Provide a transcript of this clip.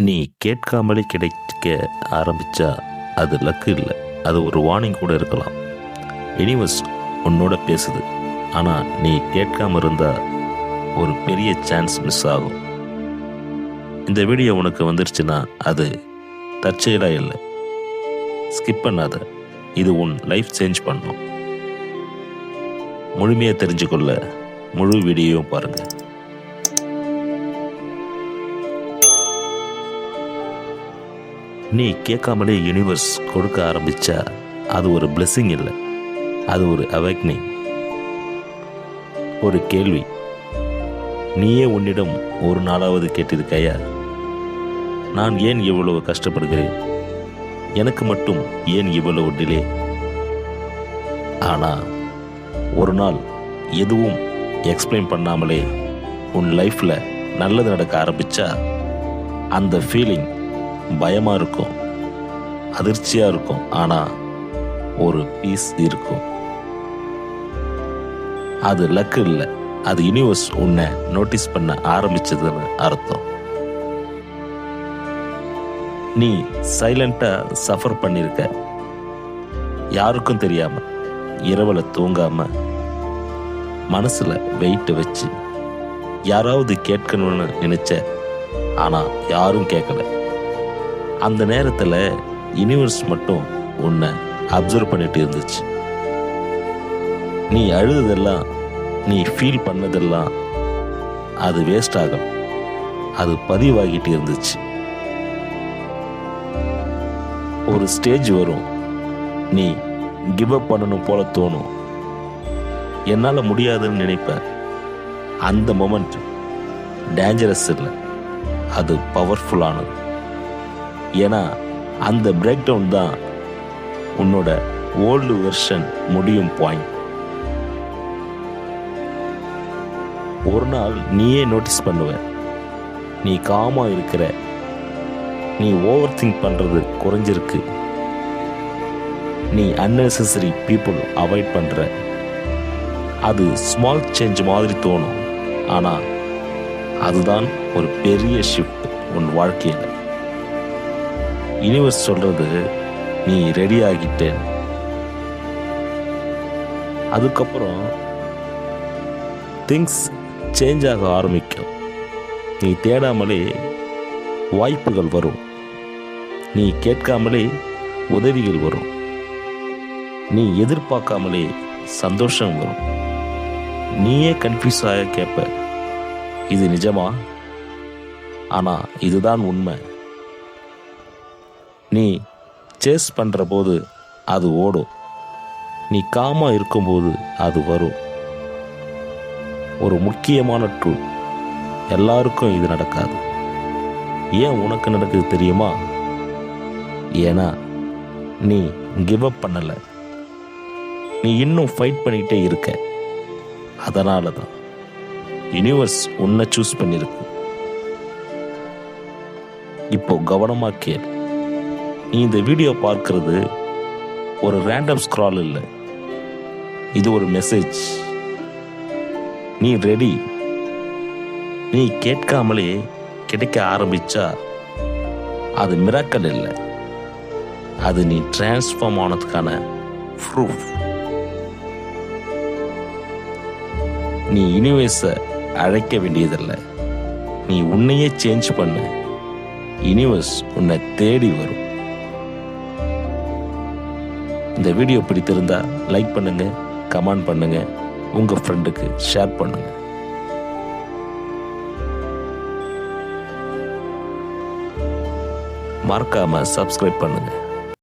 நீ கேட்காமலே கிடைக்க ஆரம்பிச்சா அது லக்கு இல்லை, அது ஒரு வார்னிங் கூட இருக்கலாம். யூனிவர்ஸ் உன்னோட பேசுது, ஆனால் நீ கேட்காம இருந்தா ஒரு பெரிய சான்ஸ் மிஸ் ஆகும். இந்த வீடியோ உனக்கு வந்துருச்சுன்னா அது தற்செயலாக இல்லை. ஸ்கிப் பண்ணாத, இது உன் லைஃப் சேஞ்ச் பண்ணும். முழுமையாக தெரிஞ்சுக்கொள்ள முழு வீடியோவும் பாருங்க. நீ கேட்காமலே யூனிவர்ஸ் கொடுக்க ஆரம்பிச்சா அது ஒரு பிளெஸிங் இல்லை, அது ஒரு அவேக்னிங். ஒரு கேள்வி, நீயே உன்னிடம் ஒரு நாளாவது கேட்டிருக்கையா, நான் ஏன் இவ்வளவு கஷ்டப்படுகிறேன், எனக்கு மட்டும் ஏன் இவ்வளவு டிலே? ஆனா ஒரு நாள் எதுவும் எக்ஸ்பிளைன் பண்ணாமலே உன் லைஃப்ல நல்லது நடக்க ஆரம்பிச்சா அந்த ஃபீலிங் பயமா இருக்கும், அதிர்ச்சியா இருக்கும், ஆனா ஒரு பீஸ் இருக்கும். அது லக்கு இல்லை, அது யூனிவர்ஸ் உன்னை நோட்டீஸ் பண்ண ஆரம்பிச்சதுன்னு அர்த்தம். நீ சைலண்டா சஃபர் பண்ணிருக்க, யாருக்கும் தெரியாம, இரவுல தூங்காம, மனசுல வெயிட் வச்சு யாராவது கேட்கணும்னு நினைச்ச, ஆனா யாரும் கேட்கல. அந்த நேரத்துல யூனிவர்ஸ் மட்டும் உன்னை அப்சர்வ் பண்ணிட்டு இருந்துச்சு. நீ அழுததெல்லாம், நீ ஃபீல் பண்ணதெல்லாம் அது வேஸ்ட் ஆகும், அது பதிவாகிட்டு இருந்துச்சு. ஒரு ஸ்டேஜ் வரும், நீ கிவ் அப் பண்ணணும் போல தோணும், என்னால முடியாதுன்னு நினைப்ப. அந்த மொமெண்ட் டேஞ்சரஸ் இல்லை, அது பவர்ஃபுல்லானது. ஏன்னா அந்த பிரேக் டவுன் தான் உன்னோட ஓல்டு வெர்ஷன் முடியும் பாயிண்ட். ஒரு நாள் நீயே நோட்டீஸ் பண்ணுவ, நீ காமா இருக்கிற, நீ ஓவர் திங்க் பண்றது குறைஞ்சிருக்கு, நீ அன்னெசரி பீப்புள் அவாய்ட் பண்ற. அது ஸ்மால் சேஞ்ச் மாதிரி தோணும், ஆனா அதுதான் ஒரு பெரிய ஷிஃப்ட் உன் வாழ்க்கையில். யூனிவர்ஸ் சொல்றது, நீ ரெடி ஆகிட்டேன். அதுக்கப்புறம் திங்ஸ் சேஞ்ச் ஆக ஆரம்பிக்கும். நீ தேடாமலே வாய்ப்புகள் வரும், நீ கேட்காமலே உதவிகள் வரும், நீ எதிர்பார்க்காமலே சந்தோஷம் வரும். நீயே கன்ஃபியூஸ் ஆக கேட்ப, இது நிஜமா? ஆனா இதுதான் உண்மை. நீ சேஸ் பண்ற போது அது ஓடும், நீ காமா இருக்கும்போது அது வரும். ஒரு முக்கியமான ட்ரூத், எல்லாருக்கும் இது நடக்காது. ஏன் உனக்கு நடக்குது தெரியுமா? ஏன்னா நீ கிவ் அப் பண்ணல, நீ இன்னும் ஃபைட் பண்ணிக்கிட்டே இருக்க. அதனால தான் யூனிவர்ஸ் உன்னை சூஸ் பண்ணியிருக்கு. இப்போ கவனமா கேள். நீ இந்த வீடியோ பார்க்கிறது ஒரு ரேண்டம் ஸ்க்ரால் இல்லை, இது ஒரு மெசேஜ். நீ ரெடி. நீ கேட்காமலே கிடைக்க ஆரம்பிச்சா அது மிராக்கல் இல்லை, அது நீ டிரான்ஸ்ஃபார்ம் ஆனதுக்கான ப்ரூஃப். நீ யூனிவர்ஸை அழைக்க வேண்டியதில்லை, நீ உன்னையே சேஞ்ச் பண்ண, யூனிவர்ஸ் உன்னை தேடி வரும். இந்த வீடியோ பிடித்திருந்தா லைக் பண்ணுங்க, கமெண்ட் பண்ணுங்க, உங்க ஃப்ரெண்டுக்கு ஷேர் பண்ணுங்க. மறக்காம சப்ஸ்கிரைப் பண்ணுங்க.